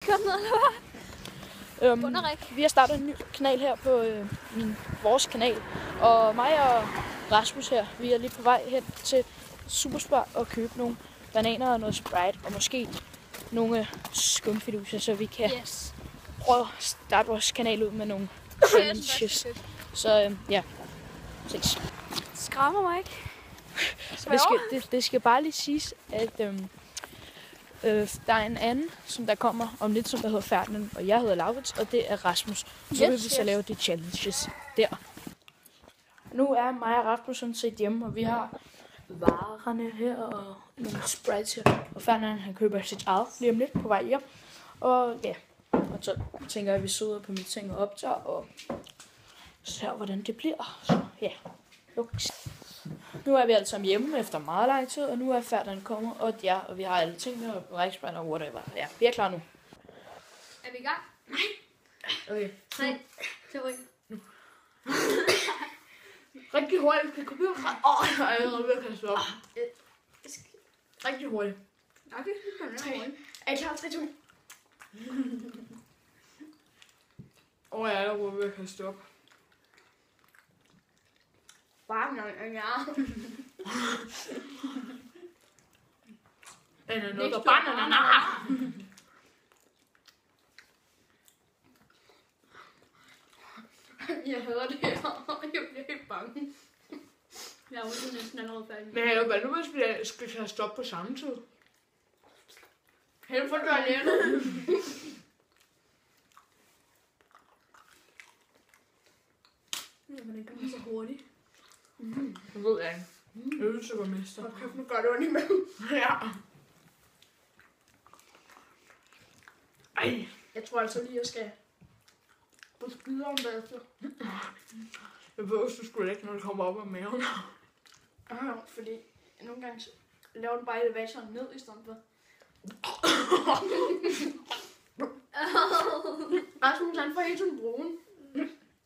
kørt ned, eller hvad? Vi har startet en ny kanal her på vores kanal. Og mig og Rasmus her, vi er lige på vej hen til Superspar og købe nogle bananer og noget Sprite. Og måske nogle skumfiduser, så vi kan prøve at starte vores kanal ud med nogle challenges. Så ja, ses. Skræmmer mig ikke. Det skal bare lige siges, at der er en anden, som der kommer om lidt, som der hedder Ferdinand, og jeg hedder Laurits, og det er Rasmus. Så vil vi så lave de challenges der. Nu er mig og Rasmus sådan set hjemme, og vi har varerne her og nogle sprites her. Og Ferdinand, han køber sit eget lige om lidt på vej hjem. Og ja, og så tænker jeg, at vi sidder på mit ting og optager og ser, hvordan det bliver. Så ja, nu er vi alle sammen hjemme efter meget lang tid, og nu er Ferdinand kommet, og vi har alle tingene og rækspejl og whatever. Ja, vi er klar nu. Er vi i gang? Nej. Okay. 3, 2, 1. Rigtig hurtigt. Det kommer jeg er ved at kaste op. Rigtig hurtigt. Okay, er I klar? 3, 2. Jeg er ved at kaste op. Banana. Noget banana. Jeg hører det her, og jeg bliver helt bange. Jeg er jo næsten allerede færdig. Men hvad nu, hvis vi skal kaste op på samme tid? Helt for toilettet. Hvordan kan man så hurtigt? Jeg ved jeg ikke. Øvelse var mester. Og kæft, nu gør det ondt i maven. Ja. Ej. Jeg tror altså lige, jeg skal på skyderen bagefter. Jeg ved, du skulle ikke, når det kommer op af maven. Ja, fordi nogle gange laver den bare elevatoren ned i stedet for. Rasmus, han får hele tiden brun.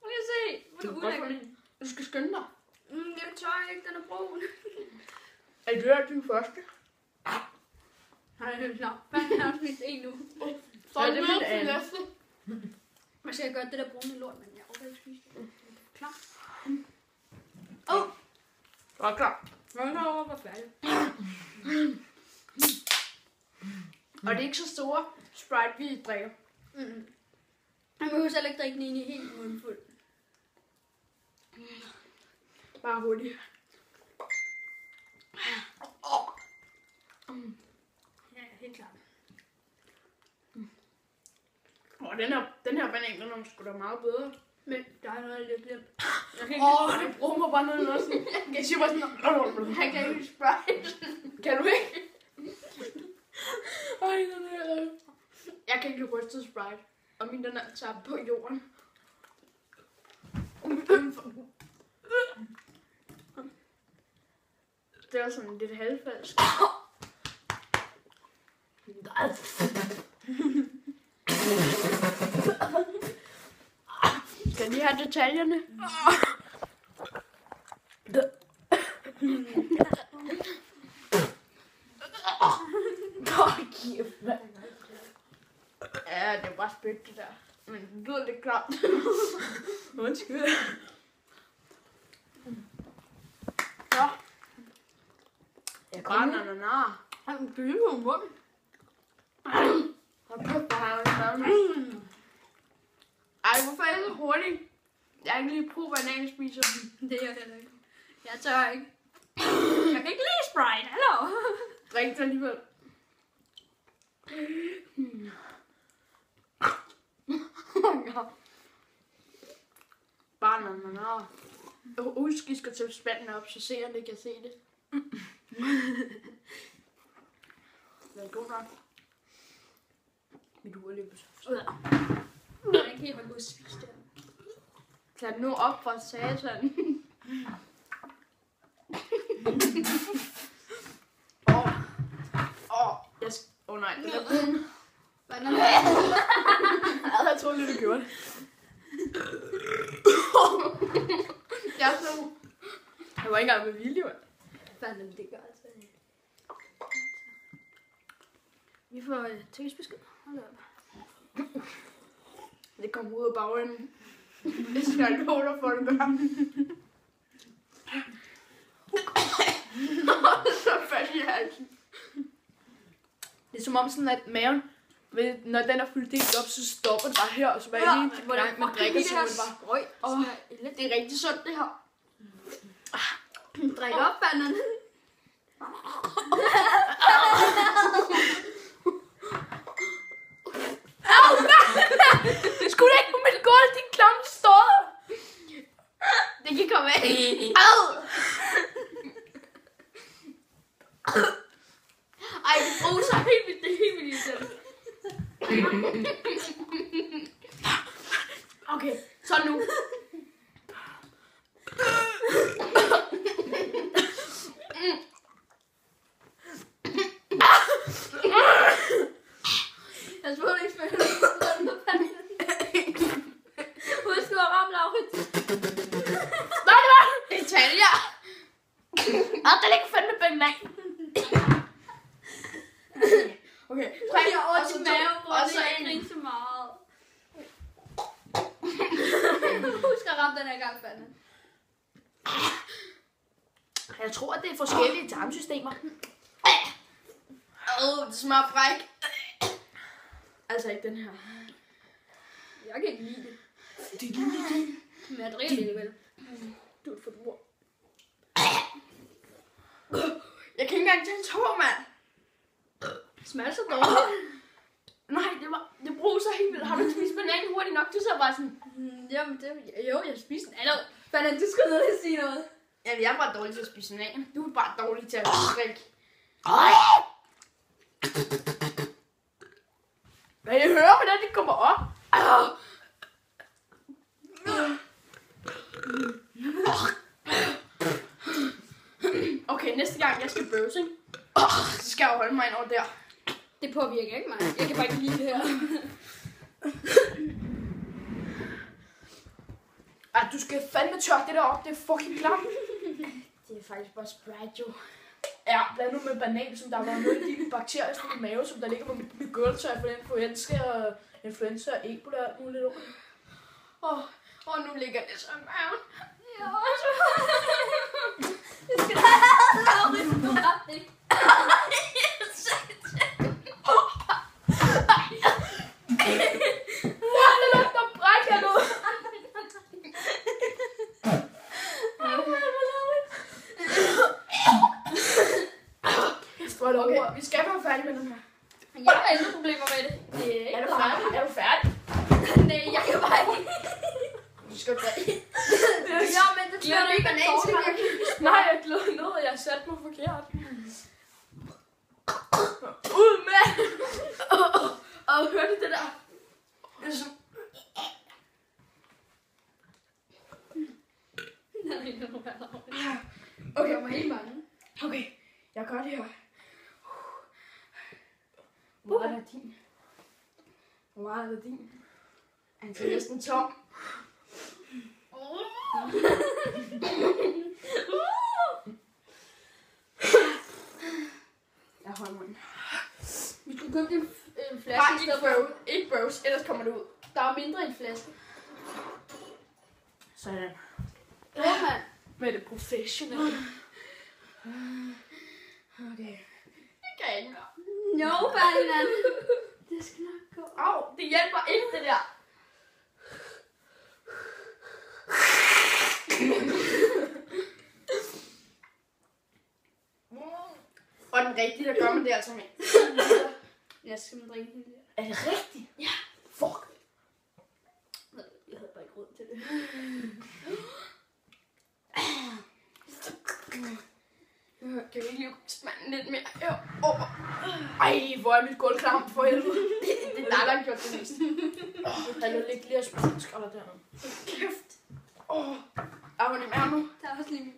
Må jeg se? Hvor er du ulækker. Du skal skynde dig. Jeg tør ikke, den er brun. Er det her din første? Nej, det er klart. Hvad har jeg spist en nu? Så er det min anden. Man skal gøre det der brune lort, men jeg overgår ikke spise det. Klar? Jeg er klar. Jeg er over på færdig. Og det er ikke så store Sprite, vi drikker. Jeg må heller ikke drikke den ene helt mundfuld. Bare hurtigt. Ja, helt klart. Den her banan, den er sgu da meget bedre. Men der er noget, jeg lidt glemt. Det bruger mig bare noget også. Jeg siger bare sådan, Jeg kan ikke Sprite. Kan du ikke? Ej, den her. Jeg kan ikke lide rystet Sprite. Og min, den er taget på jorden. Det er sådan lidt halvfalsk. Skal lige have detaljerne? Ja, det er bare spyt det der. Men det lyder lidt klart. Undskyld. Så. Jeg kommer. Han bliver jo mund. Hold kæft, hvor har jeg Ej, hvorfor er det så hurtigt? Jeg har ikke lige prøvet bananspiser. Det er jeg heller ikke. Jeg tør ikke. Jeg kan ikke lide Sprite, hallo? Drik det alligevel. Banana. Husk, I skal tage spanden op, så seerne kan se det. Det er god nok. Mit ur lige på så. Jeg kan ikke holde på at spise det. Tag nu op fra satan. Nej, det er brun. Jeg tror lidt, du gjorde det. Jeg så. Jeg var ikke engang med vilje, mand. Fanden, det gør altså. Vi får tekstbesked. Hold op. Det kommer ud af bagenden. Det skal jeg love dig for, det gør. Så fat i halsen. Det er som om sådan, at maven, når den er fyldt helt op, så stopper den bare her, og så bare lige til gang, man drikker, så man bare... det er rigtig sundt, det her. Drik op, bananen. Det skulle da ikke på mit gulv, din klamme stod. Det kan komme af. Ej, det bruser helt vildt, det er helt vildt irriterende. Okay, så nu. Jeg tror ikke, at husk, du har ramt, Laurits. Nej, det var Italia. Det ligger fandme bænken af. Okay, Jeg har ondt i maven, hvor det ikke griner så meget. Husk at ramme den her gang, bananen. Jeg tror, at det er forskellige tarmsystemer. Det smager fræk. Altså ikke den her. Jeg kan ikke lide det. Det er lille. Men jeg drikker det vel. Du er et forbrug. Jeg kan ikke engang tage en tår, mand. Det smager så dårligt. Nej, det bruser helt vildt. Har du spist bananen hurtigt nok? Du så bare sådan... Jamen, jo, jeg spiste den. Hallo, bananen, du skulle ned og sige noget. Jamen, jeg er bare dårlig til at spise bananen. Du er bare dårlig til at drikke. Kan I høre, hvordan det kommer op? Okay, næste gang jeg skal bøvse, ikke? Så skal jeg holde mig ind over der. Det påvirker ikke mig. Jeg kan bare ikke lide det her. Ej, du skal fandme tørre det der op. Det er fucking klamt. Det er faktisk bare Sprite, jo. Ja, blandet med banan, som der har været noget i de bakterier i min mave, som der ligger på mit gulv, så jeg får influenza og ebola og alt muligt over. Og nu ligger det så i maven. Ja, også. Det skal da have Laurits, du har det ikke. Hvor er det lagt og brækker nu? Okay, vi skal være færdige med den her. Jeg har ingen problemer med det. Er du færdig? Nej, jeg kan bare ikke. Du skal drikke. Ja, men det smager ikke banan til. Nej, jeg glæder ned, og jeg satte mig forkert. Ud med! Og hørte det der? Det er så... Okay, Jeg var helt mange. okay. Jeg gør det her. Hvor meget er din? Hvor meget er din? Han er næsten tom. Jeg holder munden. Vi skulle købe en flaske i stedet for. Ikke bøvs, ellers kommer det ud. Der er mindre i en flaske. Sådan. Ja, mand. Med det professionelle. Okay. Jeg kan ikke mere. No, bananen. Det skal nok gå. Au, det hjælper ikke det der. Og den rigtige, der gør man det altså med. Jeg skal man drikke helt der. Er det rigtigt? Ja. Fuck. Jeg havde bare ikke råd til det. Kan vi ikke lige smage lidt mere herover? Ej, hvor er mit gulv klamt for helvede. Det er dig, der har gjort det mest. Der er lidt flere spændskralder dernede. Kæft. Er hun i maven nu? Der er også lige min.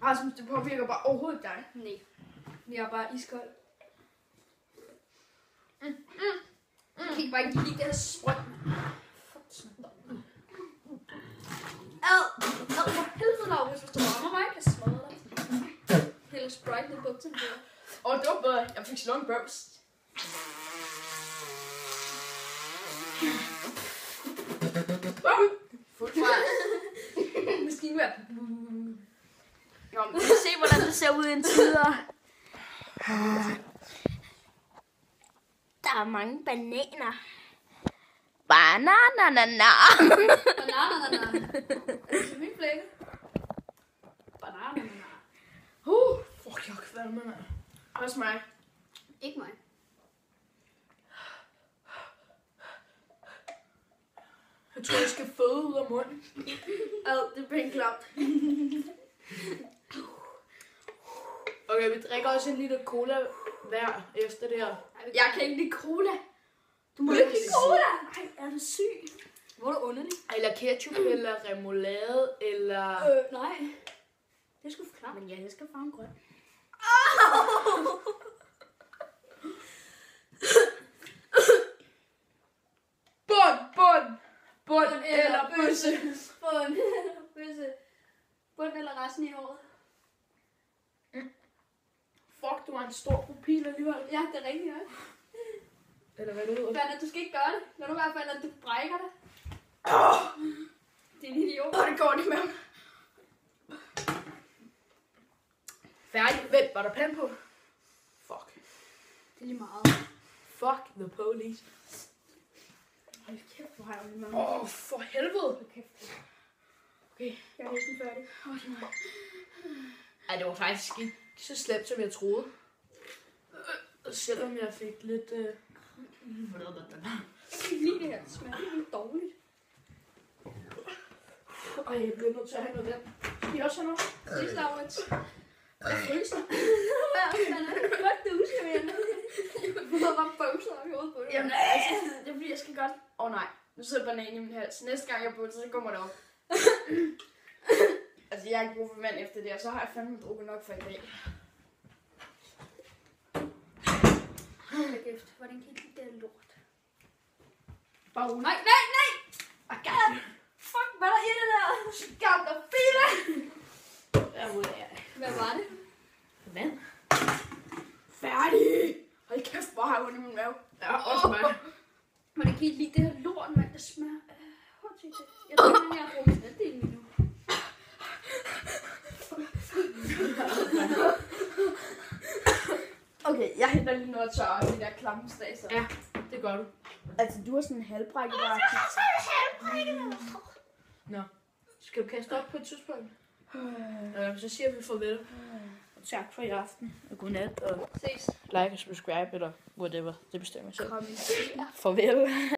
Rasmus, det påvirker bare overhovedet dig. Nej. Vi er bare iskold. Jeg kan ikke bare ikke lide det her sprøjt. For helvede, Laurits, hvis du rammer mig, kan jeg smadre dig. Hælder Sprite ned i buksen på dig. Det var bedre. Jeg fik slået en burst. Fuld fart. Maskingevær. Nå, men vi kan se, hvordan det ser ud indtil videre. Der er mange bananer. Bananana. Bananana. Er det min flække? Bananana. Fuck, jeg kvalmer, mand. Også mig. Ikke mig. Jeg tror, jeg skal føde ud af munden. Det er pænt klamt. Okay, vi drikker også en liter cola hver efter det her. Jeg kan ikke lide cola. Du må ikke lide cola. Nej, er du syg? Hvor er du underlig? Eller ketchup, eller remoulade, eller... Nej. Det er sgu for klart. Men ja, det skal farve grøn. Bund eller bøsse. Bund eller bøsse. Bund eller resten i håret. Fuck, du har en stor pupil alligevel. Ja, det er rigtigt, ja. Eller hvad det hedder. Fandt, du skal ikke gøre det. Når du i hvert fald, at du brækker det. Det er en idiot. Det går det med ham. Færdig. Vent, var der plan på? Fuck. Det er lige meget. Fuck the police. Hold kæft, hvor har jeg ondt i maven. For helvede. Hold kæft. Okay. Jeg er næsten færdig. Ej, det var faktisk ikke så slemt, som jeg troede. Selvom jeg fik lidt... Jeg kan ikke lide det her. Det smager helt dårligt. Ej, jeg bliver nødt til at have noget der. Skal I også have noget? Sidst, Laurits. Jeg fryser. Hvad duser vi henne? Hvor var bøvser op i hovedet på det? Jamen, altså, det er fordi, jeg skal godt... Nej, nu sidder banan i min hals. Næste gang jeg burde, så kommer det op. Altså, jeg har ikke brug for vand efter det, og så har jeg fandme drukket nok for i dag. Hold kæft, hvordan kan det der lort? Bare roligt. Nej! Fuck, hvad er der i det der? Skam dig, Fille! Jeg er ude af. Hvad var det? Vand. Færdig! Hold kæft, hvor har jeg ondt i min mave. Ja, også mig. Hvordan kan I lide det her lort, mand? Det smager... Jeg tror, jeg har brugt halvdelen endnu. Okay, jeg henter lige noget tørre af de der klamme staser. Ja, det gør du. Altså, du har sådan en halvbrækket bare. Nå. Skal du kaste op på et tidspunkt? Så siger vi farvel. Og tak for i aften, og godnat, og Ses. like og subscribe, eller whatever. Det bestemmer jeg selv. Kom. Farvel.